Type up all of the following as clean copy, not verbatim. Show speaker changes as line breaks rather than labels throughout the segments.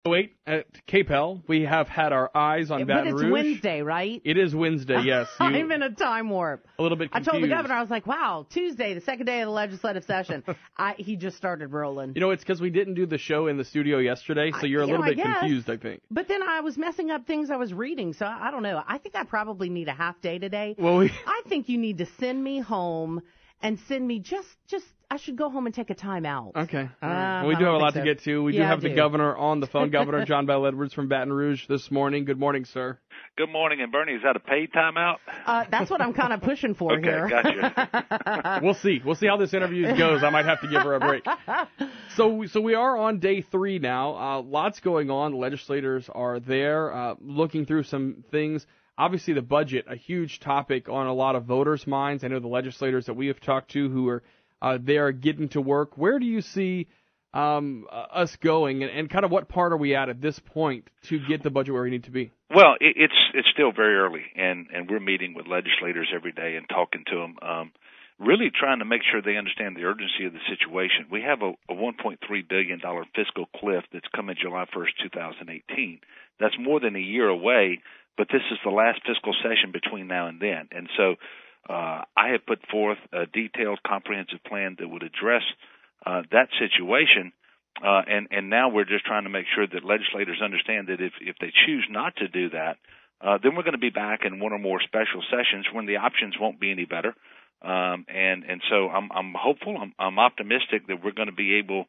8 at KPEL, we have had our eyes on Baton Rouge.
But it's Wednesday, right?
It is Wednesday, yes.
I'm in a time warp.
A little bit confused.
I told the governor, I was like, wow, Tuesday, the second day of the legislative session. He just started rolling.
You know, it's because we didn't do the show in the studio yesterday, so you're a little bit confused, I think.
But then I was messing up things I was reading, so I don't know. I think I probably need a half day today.
Well,
I think you need to send me home and send me just I should go home and take a time out.
Okay. Well, we do have a lot to get to. We do have the governor on the phone, Governor John Bel Edwards from Baton Rouge this morning. Good morning, sir.
Good morning. And, Bernie, is that a paid timeout?
That's what I'm kind of pushing for here.
Okay, gotcha.
We'll see. We'll see how this interview goes. I might have to give her a break. So we are on day 3 now. Lots going on. The legislators are there looking through some things. Obviously, the budget, a huge topic on a lot of voters' minds. I know the legislators that we have talked to who are they are getting to work. Where do you see us going, and kind of what part are we at this point to get the budget where we need to be?
Well, it's still very early, and we're meeting with legislators every day and talking to them, really trying to make sure they understand the urgency of the situation. We have a $1.3 billion fiscal cliff that's coming July 1st, 2018. That's more than a year away, but this is the last fiscal session between now and then. And so I have put forth a detailed, comprehensive plan that would address that situation, and now we're just trying to make sure that legislators understand that if they choose not to do that, then we're going to be back in one or more special sessions when the options won't be any better. And so I'm hopeful, I'm optimistic that we're going to be able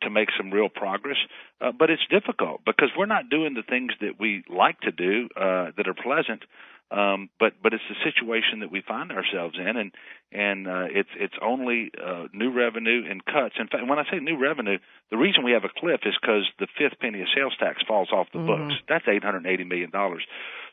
to make some real progress. But it's difficult because we're not doing the things that we like to do that are pleasant. But it's the situation that we find ourselves in, and it's only new revenue and cuts. In fact, when I say new revenue, the reason we have a cliff is because the 5th penny of sales tax falls off the books. That's $880 million.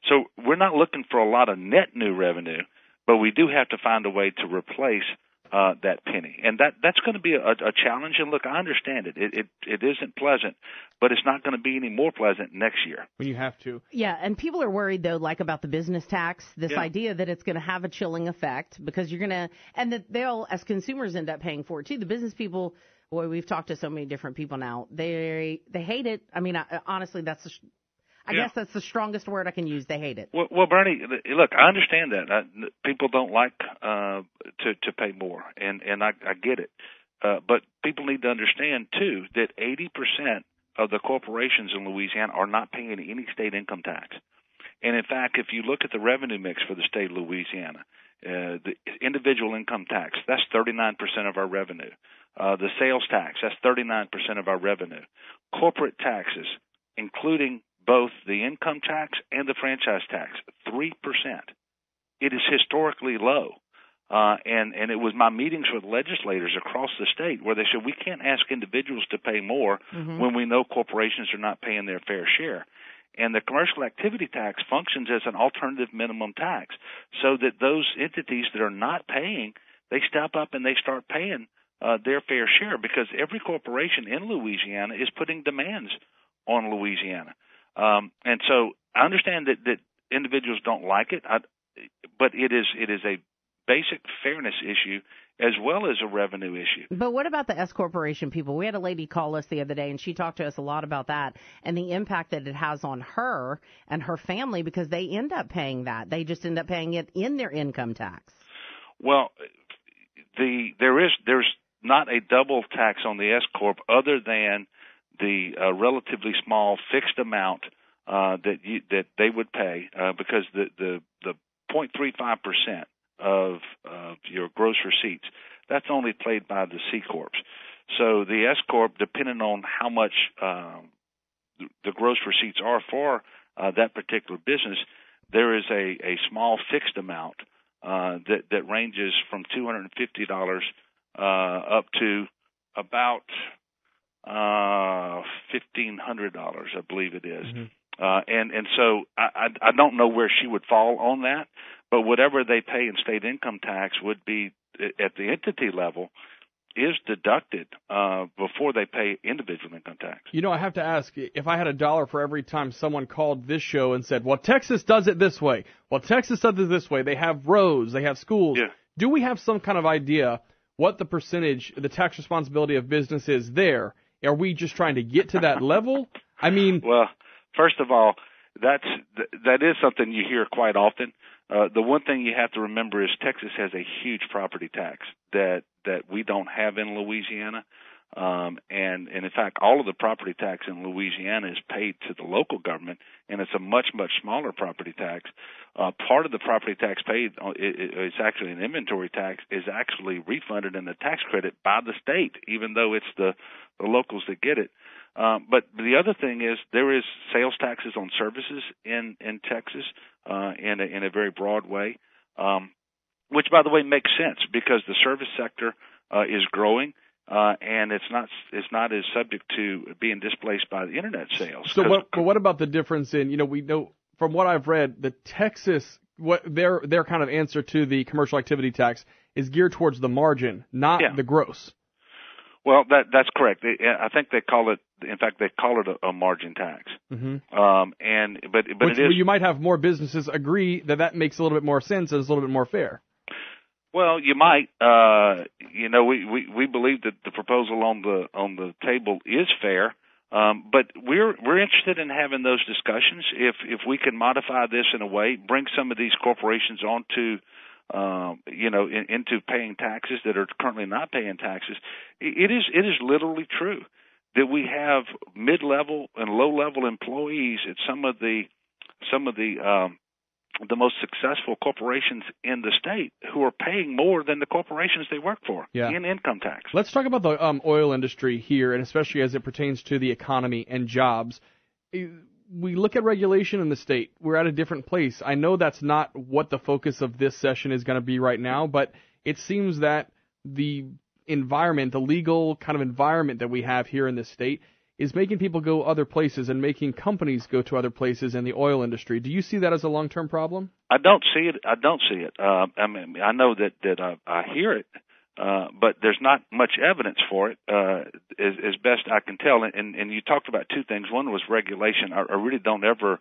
So we're not looking for a lot of net new revenue, but we do have to find a way to replace that penny, and that's going to be a challenge. And look, I understand it. It isn't pleasant, but it's not going to be any more pleasant next year.
When you have to.
Yeah, and people are worried though, like about the business tax. This idea that it's going to have a chilling effect because you're going to, and that they'll, as consumers, end up paying for it too. The business people, boy, we've talked to so many different people now. They hate it. I mean, honestly, I guess that's the strongest word I can use. They hate it.
Well, Bernie, look, I understand that. People don't like to pay more, and I get it. But people need to understand, too, that 80% of the corporations in Louisiana are not paying any state income tax. And, in fact, if you look at the revenue mix for the state of Louisiana, the individual income tax, that's 39% of our revenue. The sales tax, that's 39% of our revenue. Corporate taxes, including both the income tax and the franchise tax, 3%. It is historically low. And it was my meetings with legislators across the state where they said we can't ask individuals to pay more when we know corporations are not paying their fair share. And the commercial activity tax functions as an alternative minimum tax so that those entities that are not paying, they step up and they start paying their fair share because every corporation in Louisiana is putting demands on Louisiana. And so I understand that individuals don't like it, but it is a basic fairness issue as well as a revenue issue.
But what about the S corporation people? We had a lady call us the other day, and she talked to us a lot about that and the impact that it has on her and her family because they end up paying that. They just end up paying it in their income tax.
Well, there's not a double tax on the S corp other than the relatively small fixed amount that they would pay because the 0.35% of your gross receipts, that's only paid by the C corps. So the S corp, depending on how much the gross receipts are for that particular business, there is a small fixed amount that ranges from $250 up to about $1,500, I believe it is. And so I don't know where she would fall on that, but whatever they pay in state income tax would be at the entity level is deducted before they pay individual income tax.
You know, I have to ask, if I had $1 for every time someone called this show and said, well, Texas does it this way. Well, Texas does it this way. They have roads. They have schools.
Yeah.
Do we have some kind of idea what the percentage, the tax responsibility of business is there? Are we just trying to get to that level? I mean,
well, first of all, that is something you hear quite often. The one thing you have to remember is Texas has a huge property tax that we don't have in Louisiana. And in fact, all of the property tax in Louisiana is paid to the local government, and it's a much, much smaller property tax. Part of the property tax paid, it's actually an inventory tax, is actually refunded in the tax credit by the state, even though it's the locals that get it. But the other thing is there is sales taxes on services in Texas in a very broad way, which, by the way, makes sense because the service sector is growing. And it's not as subject to being displaced by the internet sales.
So, what about the difference in, we know from what I've read, the Texas, what their kind of answer to the commercial activity tax is geared towards the margin, not the gross.
Well, that's correct. I think they call it. In fact, they call it a margin tax. Mm-hmm. But
which,
it is.
You might have more businesses agree that makes a little bit more sense and is a little bit more fair.
Well, you might. We believe that the proposal on the table is fair, but we're interested in having those discussions. If we can modify this in a way, bring some of these corporations onto, into paying taxes that are currently not paying taxes. It is literally true that we have mid-level and low-level employees at some of the most successful corporations in the state who are paying more than the corporations they work for in income tax.
Let's talk about the oil industry here, and especially as it pertains to the economy and jobs. We look at regulation in the state. We're at a different place. I know that's not what the focus of this session is going to be right now, but it seems that the environment, the legal kind of environment that we have here in this state, is making people go other places and making companies go to other places in the oil industry. Do you see that as a long-term problem?
I don't see it. I mean, I know that I hear it, but there's not much evidence for it, as best I can tell. And you talked about two things. One was regulation. I really don't ever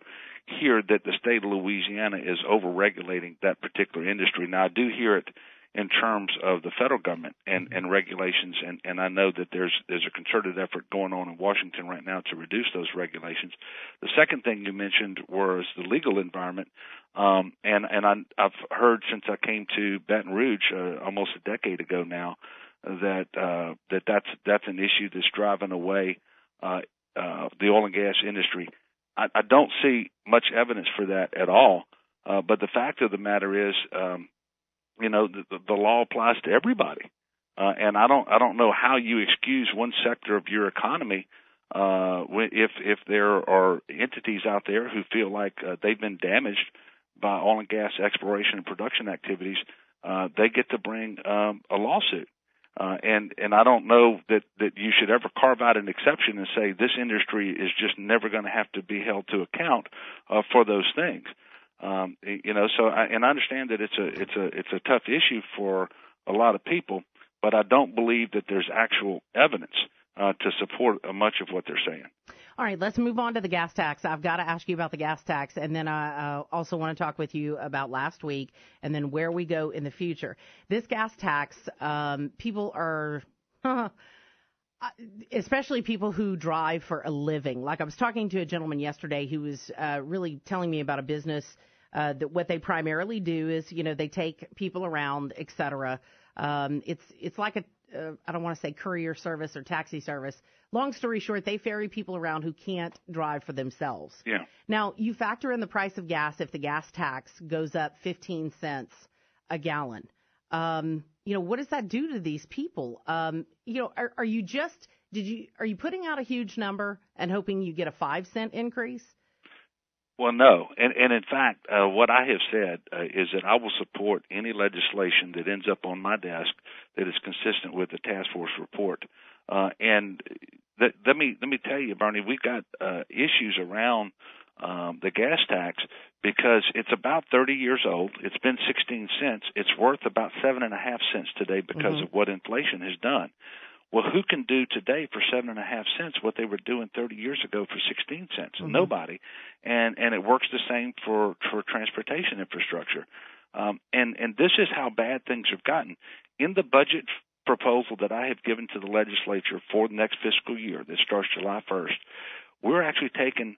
hear that the state of Louisiana is over-regulating that particular industry. Now, I do hear it in terms of the federal government and regulations, and I know that there's a concerted effort going on in Washington right now to reduce those regulations. The second thing you mentioned was the legal environment, and I've heard since I came to Baton Rouge almost a decade ago now that's an issue that's driving away the oil and gas industry. I don't see much evidence for that at all, but the fact of the matter is, the law applies to everybody, and I don't know how you excuse one sector of your economy if there are entities out there who feel like they've been damaged by oil and gas exploration and production activities. They get to bring a lawsuit, and I don't know that you should ever carve out an exception and say this industry is just never going to have to be held to account for those things. So I understand that it's a tough issue for a lot of people, but I don't believe that there's actual evidence to support much of what they're saying.
All right, let's move on to the gas tax. I've got to ask you about the gas tax, and then I also want to talk with you about last week and then where we go in the future. This gas tax, people are especially people who drive for a living. Like I was talking to a gentleman yesterday who was really telling me about a business that what they primarily do is, they take people around, et cetera. It's like I don't want to say courier service or taxi service. Long story short, they ferry people around who can't drive for themselves.
Yeah.
Now, you factor in the price of gas if the gas tax goes up 15 cents a gallon. What does that do to these people? Are you putting out a huge number and hoping you get a 5-cent increase?
Well, no. And in fact, what I have said is that I will support any legislation that ends up on my desk that is consistent with the task force report. And let me tell you, Bernie, we've got issues around the gas tax because it's about 30 years old. It's been 16 cents. It's worth about 7.5 cents today because of what inflation has done. Well, who can do today for 7.5 cents what they were doing 30 years ago for 16 cents? Nobody. And it works the same for transportation infrastructure. And this is how bad things have gotten. In the budget proposal that I have given to the legislature for the next fiscal year that starts July 1st, we're actually taking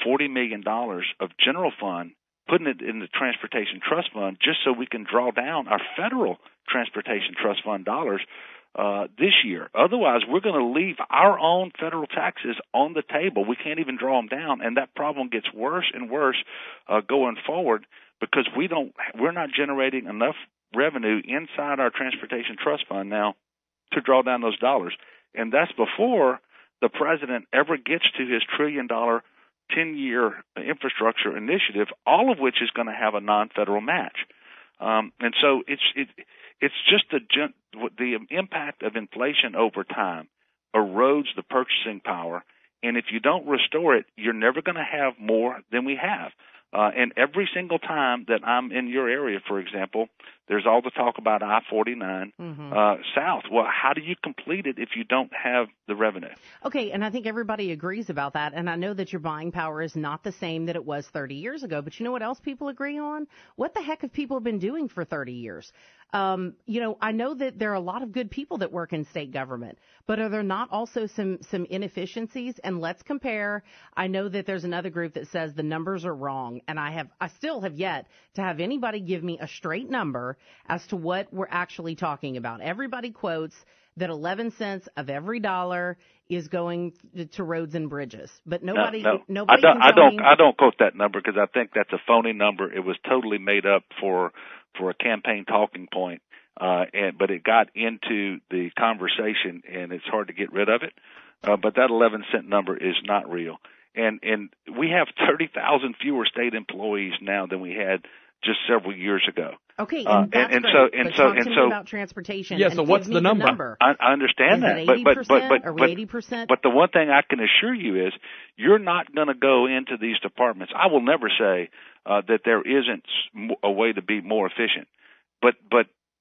$40 million of general fund, putting it in the Transportation Trust Fund just so we can draw down our federal Transportation Trust Fund dollars this year. Otherwise, we're going to leave our own federal taxes on the table. We can't even draw them down, and that problem gets worse and worse going forward because we're not generating enough revenue inside our Transportation Trust Fund now to draw down those dollars. And that's before the president ever gets to his $1 trillion 10-year infrastructure initiative, all of which is going to have a non-federal match. And so it's just the impact of inflation over time erodes the purchasing power, and if you don't restore it, you're never going to have more than we have. And every single time that I'm in your area, for example, there's all the talk about I-49 south. Well, how do you complete it if you don't have the revenue?
Okay, and I think everybody agrees about that. And I know that your buying power is not the same that it was 30 years ago. But you know what else people agree on? What the heck have people been doing for 30 years? I know that there are a lot of good people that work in state government, but are there not also some inefficiencies? And let's compare. I know that there's another group that says the numbers are wrong, and I still have yet to have anybody give me a straight number as to what we're actually talking about. Everybody quotes that 11 cents of every dollar is going to roads and bridges, but nobody.
No.
Nobody
I don't quote that number because I think that's a phony number. It was totally made up for a campaign talking point, but it got into the conversation, and it's hard to get rid of it. But that 11-cent number is not real, and we have 30,000 fewer state employees now than we had just several years ago.
Okay, and that's
and
great.
so
about transportation.
Yeah, so what's the number?
I understand
is
that,
it 80%? Are we 80%?
But the one thing I can assure you is you're not going to go into these departments. I will never say that there isn't a way to be more efficient, but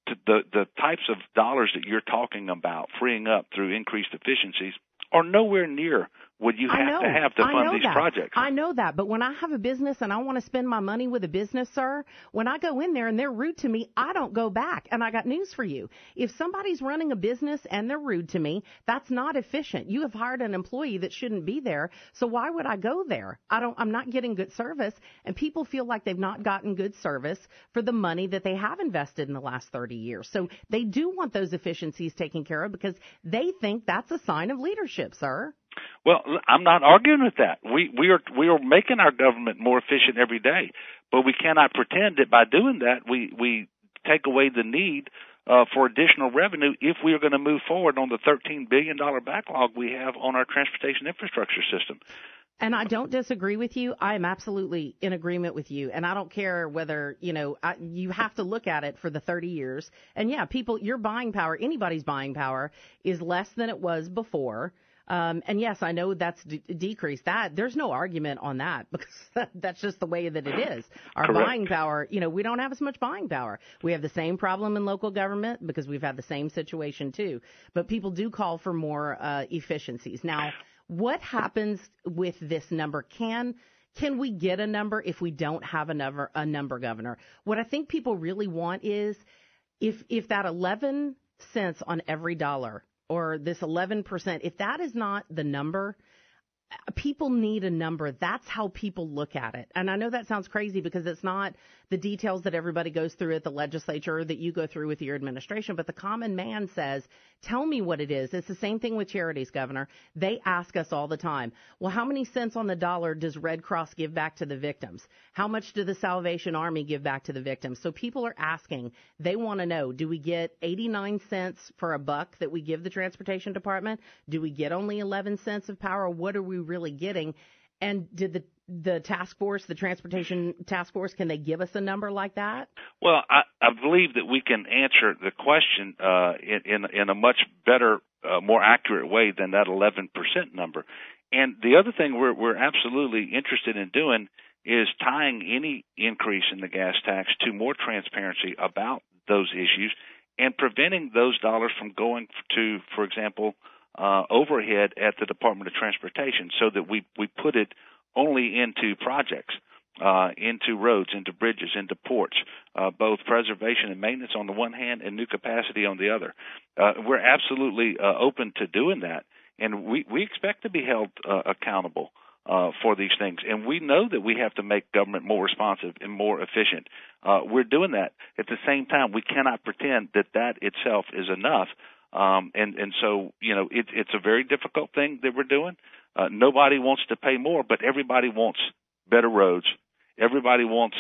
the types of dollars that you're talking about freeing up through increased efficiencies are nowhere near what you have to fund these projects.
I know that, but when I have a business and I want to spend my money with a business, sir, when I go in there and they're rude to me, I don't go back. And I got news for you. If somebody's running a business and they're rude to me, that's not efficient. You have hired an employee that shouldn't be there, so why would I go there? I'm not getting good service, and people feel like they've not gotten good service for the money that they have invested in the last 30 years. So they do want those efficiencies taken care of because they think that's a sign of leadership, sir.
Well, I'm not arguing with that. We are making our government more efficient every day, but we cannot pretend that by doing that we take away the need for additional revenue if we are going to move forward on the $13 billion backlog we have on our transportation infrastructure system.
And I don't disagree with you. I am absolutely in agreement with you. And I don't care whether, you have to look at it for the 30 years. And yeah, your buying power, anybody's buying power is less than it was before. And yes, I know that's decreased. There's no argument on that because that's just the way that it is. Our
Correct.
Buying power, we don't have as much buying power. We have the same problem in local government because we've had the same situation too. But people do call for more efficiencies. Now, what happens with this number? Can we get a number if we don't have a number, Governor? What I think people really want is if that 11 cents on every dollar or this 11%, if that is not the number, people need a number. That's how people look at it. And I know that sounds crazy because it's not the details that everybody goes through at the legislature or that you go through with your administration, but the common man says, tell me what it is. It's the same thing with charities, Governor. They ask us all the time, well, how many cents on the dollar does Red Cross give back to the victims? How much do the Salvation Army give back to the victims? So people are asking, they want to know, do we get 89 cents for a buck that we give the transportation department? Do we get only 11 cents of power? What are we really getting? And did the task force, the transportation task force, can they give us a number like that?
Well, I believe that we can answer the question in a much better, more accurate way than that 11% number. And the other thing we're absolutely interested in doing is tying any increase in the gas tax to more transparency about those issues and preventing those dollars from going to, for example, overhead at the Department of Transportation, so that we put it only into projects, into roads, into bridges, into ports, both preservation and maintenance on the one hand and new capacity on the other. We're absolutely open to doing that, and we expect to be held accountable for these things. And we know that we have to make government more responsive and more efficient. We're doing that. At the same time, we cannot pretend that that itself is enough. And so, it's a very difficult thing that we're doing. Nobody wants to pay more, but everybody wants better roads. Everybody wants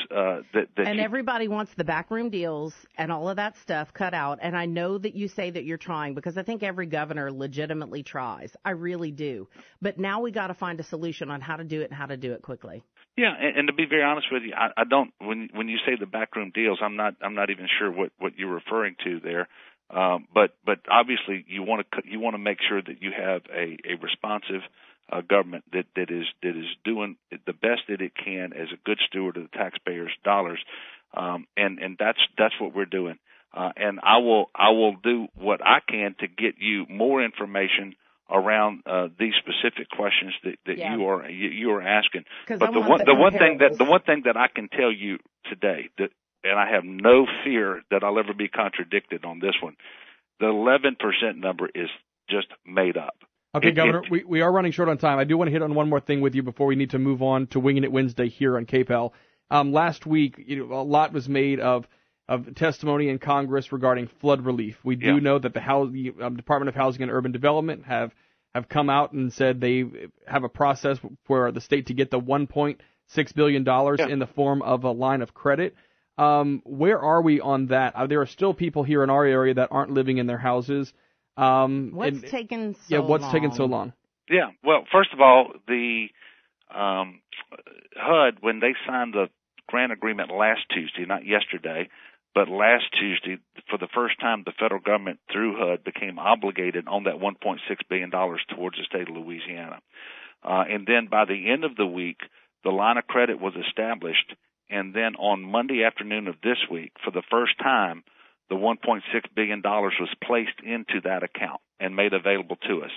everybody wants the backroom deals and all of that stuff cut out. And I know that you say that you're trying, because I think every governor legitimately tries. I really do. But now we got to find a solution on how to do it and how to do it quickly.
Yeah, and to be very honest with you, I don't. When you say the backroom deals, I'm not even sure what you're referring to there. But obviously you want to make sure that you have a responsive government that is doing the best that it can as a good steward of the taxpayers' dollars, and that's what we're doing. And I will do what I can to get you more information around these specific questions that you are asking. But the one thing that I can tell you today, and I have no fear that I'll ever be contradicted on this one, the 11% number is just made up.
Okay, Governor, we are running short on time. I do want to hit on one more thing with you before we need to move on to Winging It Wednesday here on KPEL. Last week, a lot was made of testimony in Congress regarding flood relief. We do know that the Department of Housing and Urban Development have come out and said they have a process for the state to get the $1.6 billion in the form of a line of credit. Where are we on that? There are still people here in our area that aren't living in their houses.
What's taken so long?
Yeah, well, first of all, the HUD, when they signed the grant agreement last Tuesday, not yesterday, but last Tuesday, for the first time, the federal government, through HUD, became obligated on that $1.6 billion towards the state of Louisiana. And then by the end of the week, the line of credit was established, and then on Monday afternoon of this week, for the first time, the $1.6 billion was placed into that account and made available to us.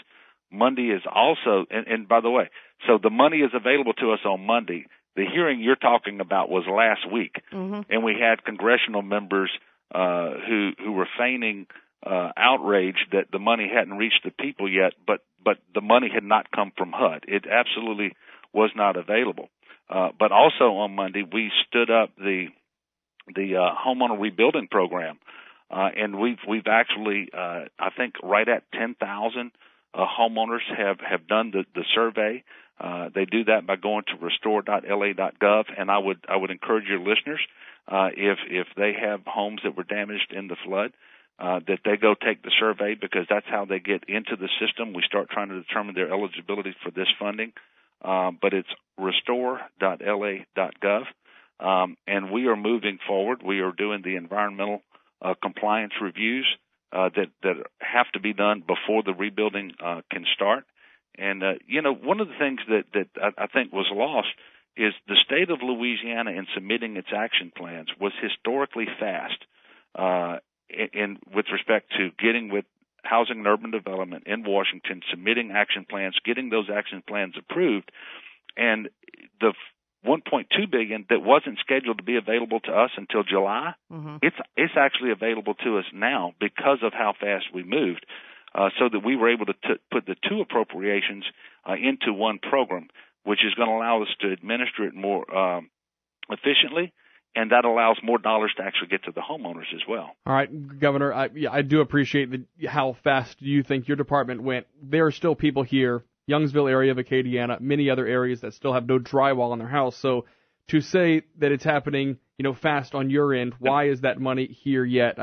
Monday is also, and by the way, so the money is available to us on Monday. The hearing you're talking about was last week, and we had congressional members who were feigning outrage that the money hadn't reached the people yet, but the money had not come from HUD. It absolutely was not available. But also on Monday, we stood up the homeowner rebuilding program. And we've actually, I think, right at 10,000 homeowners have done the survey. They do that by going to restore.la.gov, and I would encourage your listeners, if they have homes that were damaged in the flood, that they go take the survey, because that's how they get into the system. We start trying to determine their eligibility for this funding. But it's restore.la.gov. And we are moving forward. We are doing the environmental compliance reviews that have to be done before the rebuilding can start. And one of the things that I think was lost is the state of Louisiana, in submitting its action plans, was historically fast with respect to getting with Housing and Urban Development in Washington, submitting action plans, getting those action plans approved, and the $1.2 billion that wasn't scheduled to be available to us until July, it's actually available to us now because of how fast we moved, so that we were able to put the two appropriations into one program, which is going to allow us to administer it more efficiently, and that allows more dollars to actually get to the homeowners as well.
All right, Governor, I do appreciate how fast you think your department went. There are still people here, Youngsville area of Acadiana, many other areas that still have no drywall in their house. So to say that it's happening, fast on your end, why is that money here yet?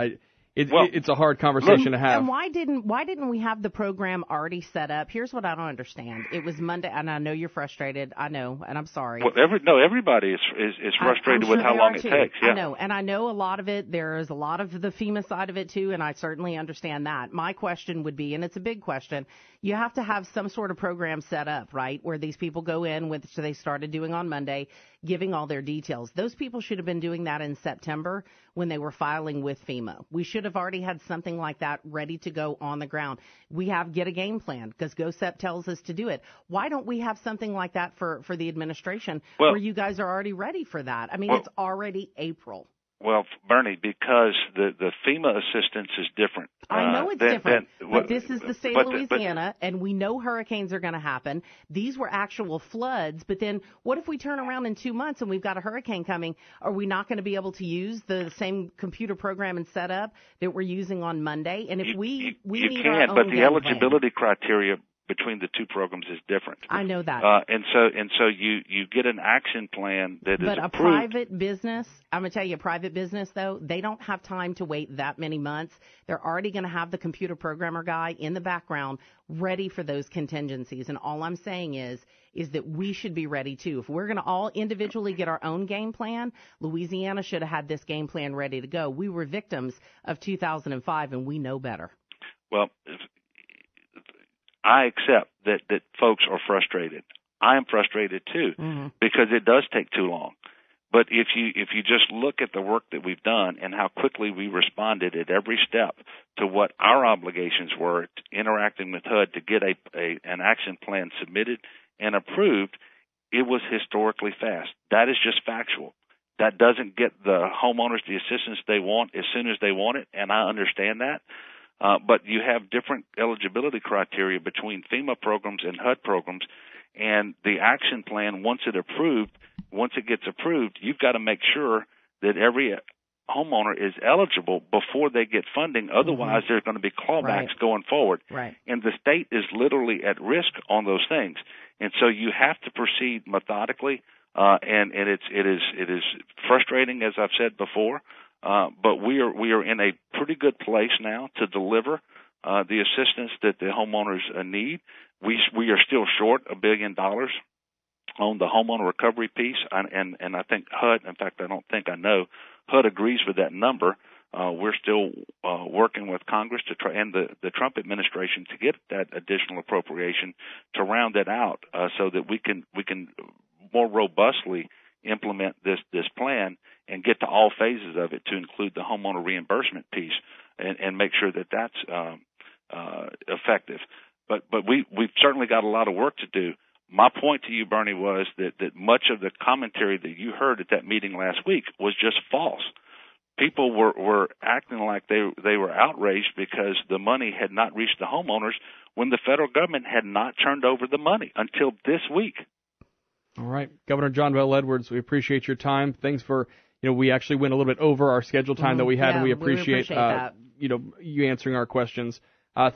It's a hard conversation to have.
And why didn't we have the program already set up? Here's what I don't understand. It was Monday, and I know you're frustrated. I know, and I'm sorry.
Well, everybody is frustrated with how long it takes. Yeah.
I know, and I know a lot of it. There is a lot of the FEMA side of it too, and I certainly understand that. My question would be, and it's a big question, you have to have some sort of program set up, right, where these people go in, which they started doing on Monday, giving all their details. Those people should have been doing that in September when they were filing with FEMA. We should have already had something like that ready to go on the ground. We have get a game plan because GoSep tells us to do it. Why don't we have something like that for the administration where you guys are already ready for that? I mean, it's already April.
Well, Bernie, because the FEMA assistance is different.
I know it's different, but this is the state of Louisiana, and we know hurricanes are going to happen. These were actual floods, but then what if we turn around in 2 months and we've got a hurricane coming? Are we not going to be able to use the same computer program and setup that we're using on Monday? And if we need
can,
our own
but the
game
eligibility criteria between the two programs is different.
I know that.
And so you get an action plan that is approved.
But a private business, I'm going to tell you, a private business, though, they don't have time to wait that many months. They're already going to have the computer programmer guy in the background ready for those contingencies. And all I'm saying is that we should be ready, too. If we're going to all individually get our own game plan, Louisiana should have had this game plan ready to go. We were victims of 2005, and we know better.
Well, I accept that folks are frustrated. I am frustrated too, because it does take too long. But if you just look at the work that we've done and how quickly we responded at every step to what our obligations were, interacting with HUD to get an action plan submitted and approved, it was historically fast. That is just factual. That doesn't get the homeowners the assistance they want as soon as they want it, and I understand that. But you have different eligibility criteria between FEMA programs and HUD programs, and the action plan, once it gets approved, you've got to make sure that every homeowner is eligible before they get funding. Otherwise, there's going to be clawbacks going forward.
Right.
And the state is literally at risk on those things. And so you have to proceed methodically, and it is frustrating, as I've said before. But we are in a pretty good place now to deliver the assistance that the homeowners need. We are still short $1 billion on the homeowner recovery piece, and I think HUD, in fact, I know HUD agrees with that number. We're still working with Congress to try, and the Trump administration, to get that additional appropriation to round that out, so that we can more robustly implement this plan and get to all phases of it, to include the homeowner reimbursement piece, and make sure that that's effective. But we've certainly got a lot of work to do. My point to you, Bernie, was that much of the commentary that you heard at that meeting last week was just false. People were acting like they were outraged because the money had not reached the homeowners when the federal government had not turned over the money until this week.
All right. Governor John Bel Edwards, we appreciate your time. Thanks for, we actually went a little bit over our scheduled time that we had, and we appreciate that. You answering our questions.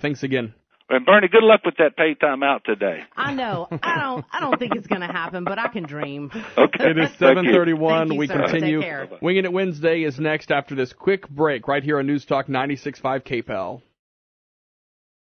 Thanks again.
And Bernie, good luck with that paid time out today.
I know. I don't think it's going to happen, but I can dream.
Okay.
It is 7:31.
We
continue. Winging It Wednesday is next after this quick break right here on News Talk 96.5 KPEL.